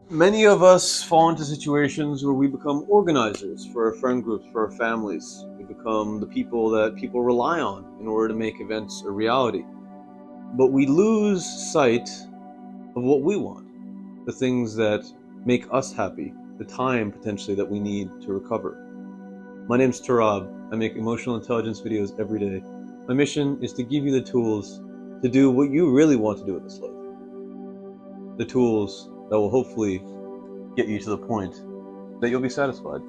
Many of us fall into situations where we become organizers for our friend groups, for our families. We become the people that people rely on in order to make events a reality. But we lose sight of what we want, the things that make us happy, the time potentially that we need to recover. My name's Turab. I make emotional intelligence videos every day. My mission is to give you the tools to do what you really want to do in this life. The tools that will hopefully get you to the point that you'll be satisfied.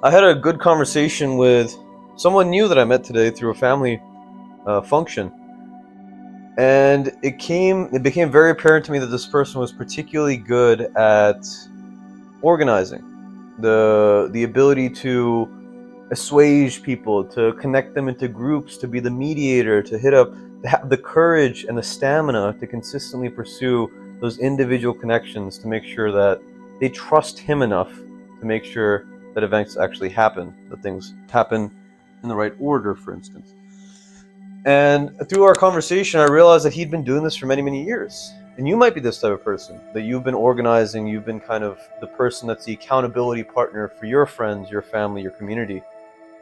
I had a good conversation with someone new that I met today through a family function, and it became very apparent to me that this person was particularly good at organizing, the ability to assuage people, to connect them into groups, to be the mediator, to have the courage and the stamina to consistently pursue those individual connections to make sure that they trust him enough to make sure that events actually happen, that things happen in the right order, for instance. And through our conversation, I realized that he'd been doing this for many, many years. And you might be this type of person, that you've been organizing, you've been kind of the person that's the accountability partner for your friends, your family, your community.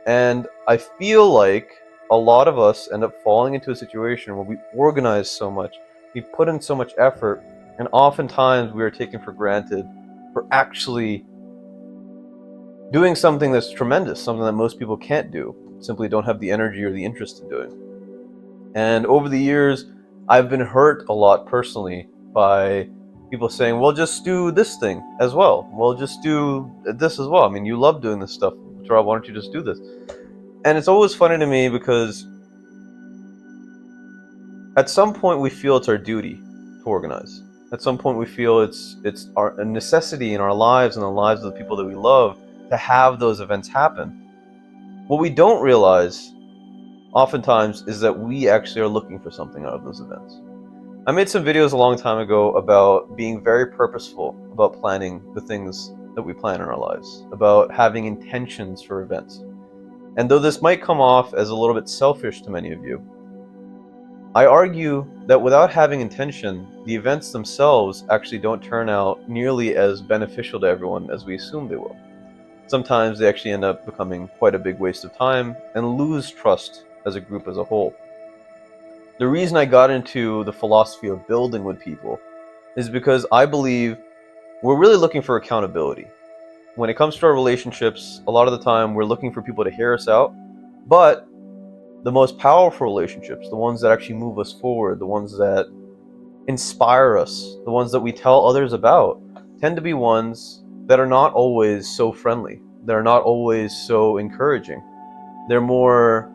And I feel like a lot of us end up falling into a situation where we organize so much, we put in so much effort, and oftentimes we are taken for granted for actually doing something that's tremendous, something that most people can't do, simply don't have the energy or the interest in doing. And over the years, I've been hurt a lot personally by people saying, well, just do this thing as well. Well, just do this as well. I mean, you love doing this stuff. Why don't you just do this? And it's always funny to me because at some point we feel it's our duty to organize. At some point we feel it's a necessity in our lives and the lives of the people that we love to have those events happen. What we don't realize oftentimes is that we actually are looking for something out of those events. I made some videos a long time ago about being very purposeful about planning the things that we plan in our lives, about having intentions for events. And though this might come off as a little bit selfish to many of you, I argue that without having intention, the events themselves actually don't turn out nearly as beneficial to everyone as we assume they will. Sometimes they actually end up becoming quite a big waste of time and lose trust as a group as a whole. The reason I got into the philosophy of building with people is because I believe we're really looking for accountability. When it comes to our relationships, a lot of the time we're looking for people to hear us out, but the most powerful relationships, the ones that actually move us forward, the ones that inspire us, the ones that we tell others about, tend to be ones that are not always so friendly. They're not always so encouraging. They're more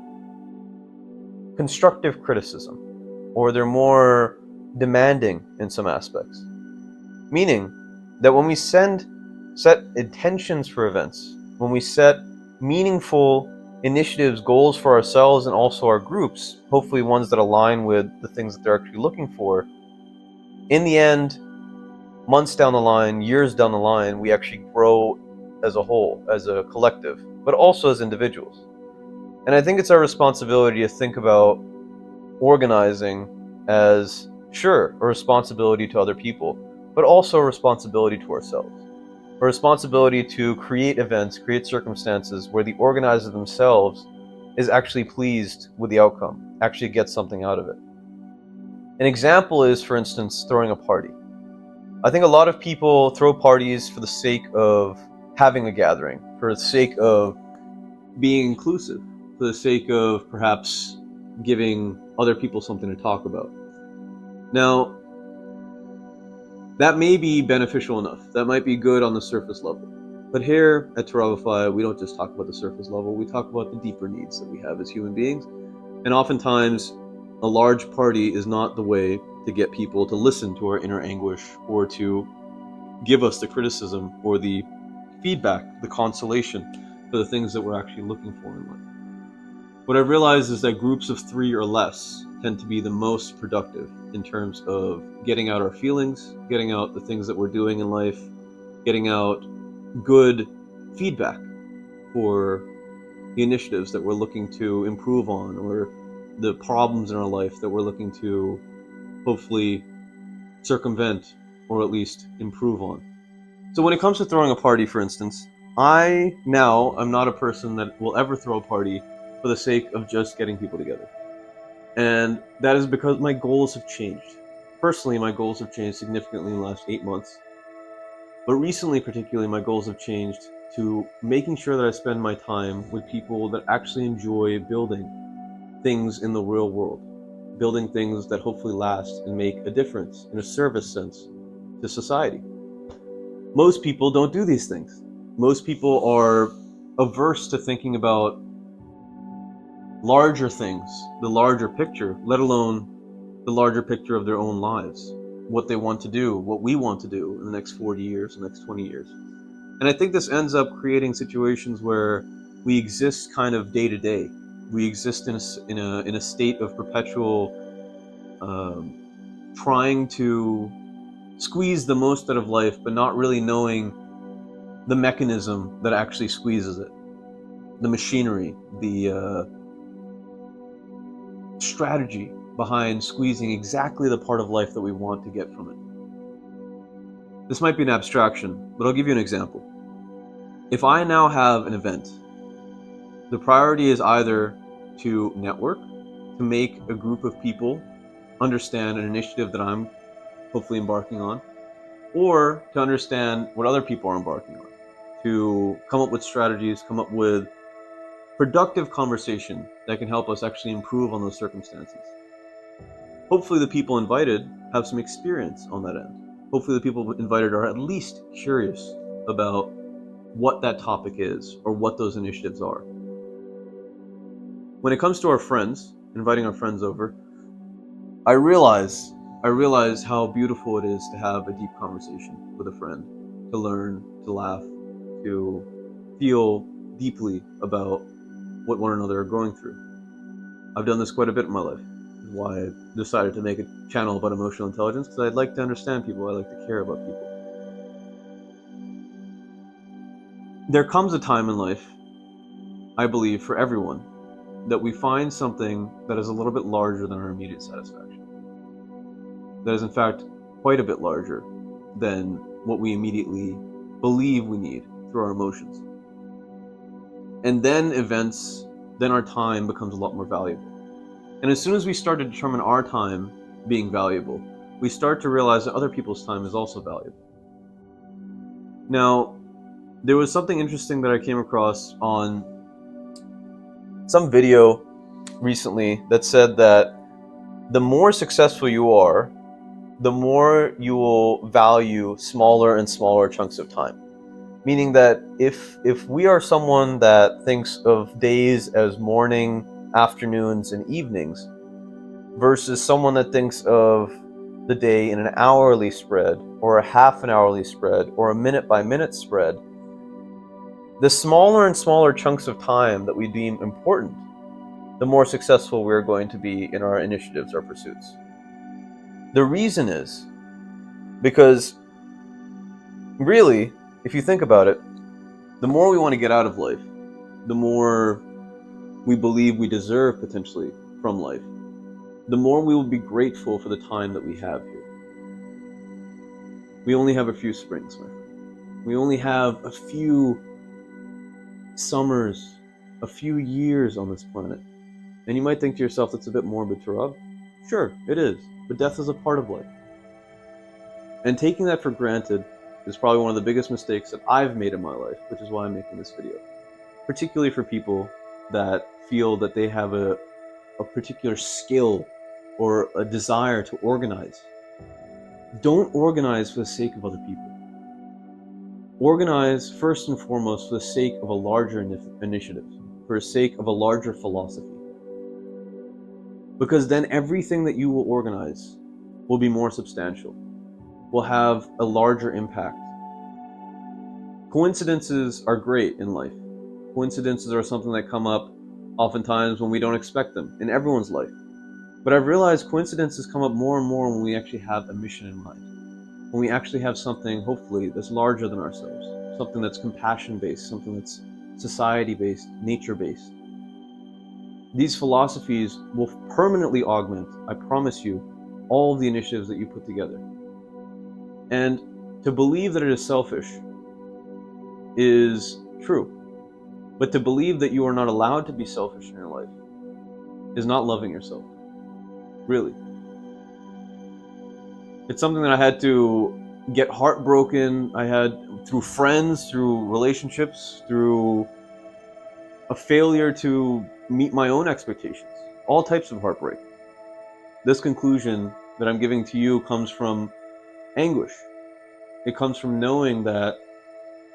constructive criticism, or they're more demanding in some aspects. Meaning that when we set intentions for events, when we set meaningful initiatives, goals for ourselves and also our groups, hopefully ones that align with the things that they're actually looking for, in the end, months down the line, years down the line, we actually grow as a whole, as a collective, but also as individuals. And I think it's our responsibility to think about organizing as, sure, a responsibility to other people, but also a responsibility to ourselves. A responsibility to create events, create circumstances where the organizer themselves is actually pleased with the outcome, actually gets something out of it. An example is, for instance, throwing a party. I think a lot of people throw parties for the sake of having a gathering, for the sake of being inclusive, for the sake of perhaps giving other people something to talk about. Now, that may be beneficial enough. That might be good on the surface level. But here at Terravify, we don't just talk about the surface level, we talk about the deeper needs that we have as human beings. And oftentimes, a large party is not the way to get people to listen to our inner anguish or to give us the criticism or the feedback, the consolation for the things that we're actually looking for in life. What I've realized is that groups of 3 or less tend to be the most productive in terms of getting out our feelings, getting out the things that we're doing in life, getting out good feedback for the initiatives that we're looking to improve on, or the problems in our life that we're looking to hopefully circumvent or at least improve on. So when it comes to throwing a party, for instance, I'm not a person that will ever throw a party for the sake of just getting people together. And that is because my goals have changed. Personally, my goals have changed significantly in the last 8 months. But recently, particularly, my goals have changed to making sure that I spend my time with people that actually enjoy building things in the real world, building things that hopefully last and make a difference in a service sense to society. Most people don't do these things. Most people are averse to thinking about larger things, the larger picture, let alone the larger picture of their own lives, what they want to do, what we want to do in the next 40 years, the next 20 years. And I think this ends up creating situations where we exist kind of day to day. We exist in a state of perpetual trying to squeeze the most out of life, but not really knowing the mechanism that actually squeezes it, the machinery, the strategy behind squeezing exactly the part of life that we want to get from it. This might be an abstraction, but I'll give you an example. If I now have an event, the priority is either to network, to make a group of people understand an initiative that I'm hopefully embarking on, or to understand what other people are embarking on, to come up with strategies, come up with productive conversation that can help us actually improve on those circumstances. Hopefully the people invited have some experience on that end. Hopefully the people invited are at least curious about what that topic is or what those initiatives are. When it comes to our friends, inviting our friends over, I realize how beautiful it is to have a deep conversation with a friend, to learn, to laugh, to feel deeply about what one another are going through. I've done this quite a bit in my life. Why I decided to make a channel about emotional intelligence, because I'd like to understand people, I like to care about people. There comes a time in life, I believe, for everyone, that we find something that is a little bit larger than our immediate satisfaction. That is in fact quite a bit larger than what we immediately believe we need through our emotions. And then our time becomes a lot more valuable. And as soon as we start to determine our time being valuable, we start to realize that other people's time is also valuable. Now, there was something interesting that I came across on some video recently that said that the more successful you are, the more you will value smaller and smaller chunks of time. Meaning that if we are someone that thinks of days as morning, afternoons, and evenings, versus someone that thinks of the day in an hourly spread, or a half an hourly spread, or a minute by minute spread, the smaller and smaller chunks of time that we deem important, the more successful we're going to be in our initiatives, our pursuits. The reason is because, really, if you think about it, the more we want to get out of life, the more we believe we deserve potentially from life, the more we will be grateful for the time that we have here. We only have a few springs, my friend. We only have a few summers, a few years on this planet. And you might think to yourself, that's a bit morbid, Tarab. Sure, it is. But death is a part of life. And taking that for granted is probably one of the biggest mistakes that I've made in my life, which is why I'm making this video. Particularly for people that feel that they have a particular skill or a desire to organize. Don't organize for the sake of other people. Organize first and foremost for the sake of a larger initiative, for the sake of a larger philosophy. Because then everything that you will organize will be more substantial, will have a larger impact. Coincidences are great in life. Coincidences are something that come up oftentimes when we don't expect them in everyone's life. But I've realized coincidences come up more and more when we actually have a mission in mind. When we actually have something, hopefully, that's larger than ourselves. Something that's compassion-based, something that's society-based, nature-based. These philosophies will permanently augment, I promise you, all of the initiatives that you put together. And to believe that it is selfish is true. But to believe that you are not allowed to be selfish in your life is not loving yourself. Really. It's something that I had to get heartbroken. I had through friends, through relationships, through a failure to meet my own expectations. All types of heartbreak. This conclusion that I'm giving to you comes from anguish. It comes from knowing that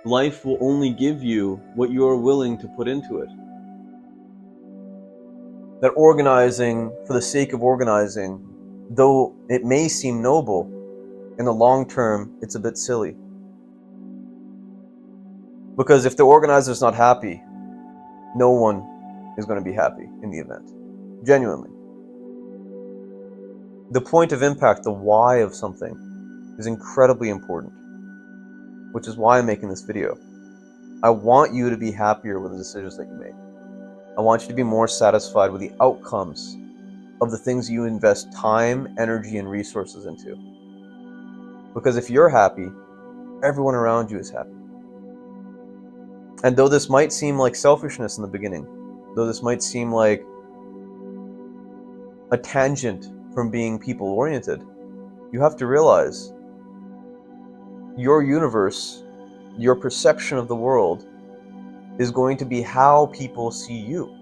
life will only give you what you are willing to put into it. That organizing for the sake of organizing, though it may seem noble, in the long term, it's a bit silly. Because if the organizer is not happy, no one is going to be happy in the event. Genuinely. The point of impact, the why of something, is incredibly important. Which is why I'm making this video. I want you to be happier with the decisions that you make. I want you to be more satisfied with the outcomes of the things you invest time, energy, and resources into. Because if you're happy, everyone around you is happy. And though this might seem like selfishness in the beginning, though this might seem like a tangent from being people-oriented, you have to realize your universe, your perception of the world, is going to be how people see you.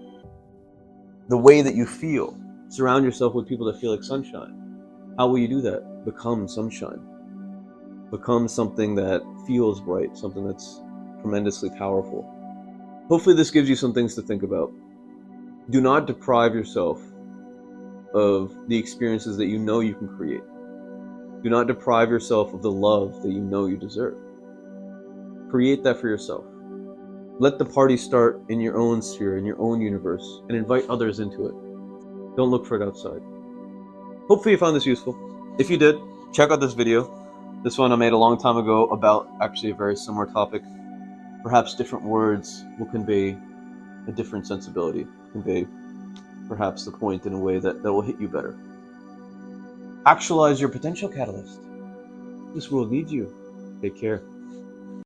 The way that you feel. Surround yourself with people that feel like sunshine. How will you do that? Become sunshine. Become something that feels bright, something that's tremendously powerful. Hopefully this gives you some things to think about. Do not deprive yourself of the experiences that you know you can create. Do not deprive yourself of the love that you know you deserve. Create that for yourself. Let the party start in your own sphere, in your own universe, and invite others into it. Don't look for it outside. Hopefully you found this useful. If you did, check out this video. This one I made a long time ago about actually a very similar topic. Perhaps different words will convey a different sensibility, convey perhaps the point in a way that will hit you better. Actualize your potential catalyst. This world needs you. Take care.